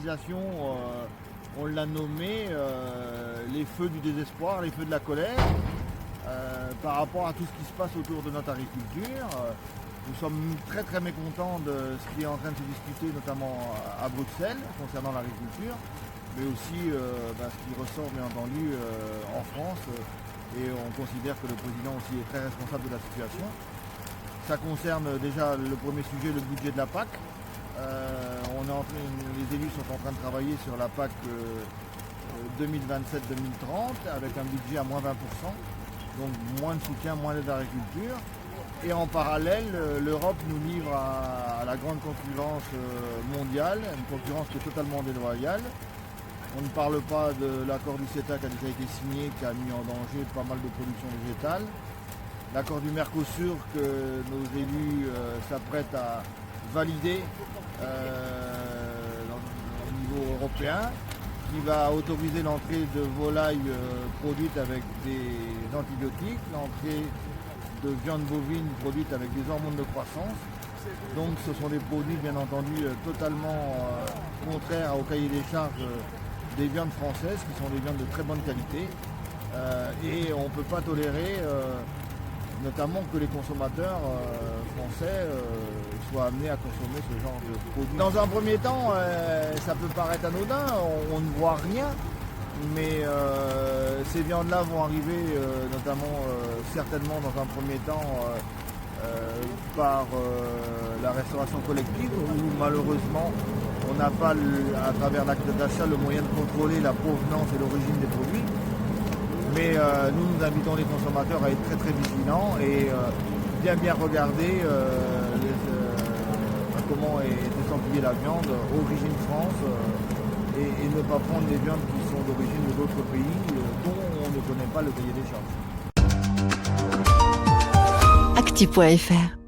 législation, on l'a nommé les feux du désespoir, les feux de la colère, par rapport à tout ce qui se passe autour de notre agriculture. Nous sommes très très mécontents de ce qui est en train de se discuter, notamment à Bruxelles, concernant l'agriculture, mais aussi ce qui ressort bien entendu en France, et on considère que le président aussi est très responsable de la situation. Ça concerne déjà le premier sujet, le budget de la PAC. Les élus sont en train de travailler sur la PAC 2027-2030 avec un budget à moins 20%, donc moins de soutien, moins d'aide à l'agriculture. Et en parallèle, l'Europe nous livre à la grande concurrence mondiale, une concurrence qui est totalement déloyale. On ne parle pas de l'accord du CETA qui a déjà été signé, qui a mis en danger pas mal de production végétale. L'accord du Mercosur que nos élus s'apprêtent à valider au niveau européen, qui va autoriser l'entrée de volailles produites avec des antibiotiques, l'entrée de viande bovine produite avec des hormones de croissance. Donc ce sont des produits bien entendu totalement contraires au cahier des charges des viandes françaises, qui sont des viandes de très bonne qualité. Et on ne peut pas tolérer notamment que les consommateurs français soient amenés à consommer ce genre de produits. Dans un premier temps, ça peut paraître anodin, on ne voit rien, mais ces viandes-là vont arriver notamment certainement dans un premier temps par la restauration collective, où malheureusement on n'a pas à travers l'acte d'achat le moyen de contrôler la provenance et l'origine des produits. Mais nous invitons les consommateurs à être très très vigilants et bien regarder comment est estampillée la viande, origine France, et ne pas prendre des viandes qui sont d'origine d'autres pays dont on ne connaît pas le cahier des charges. Actu.fr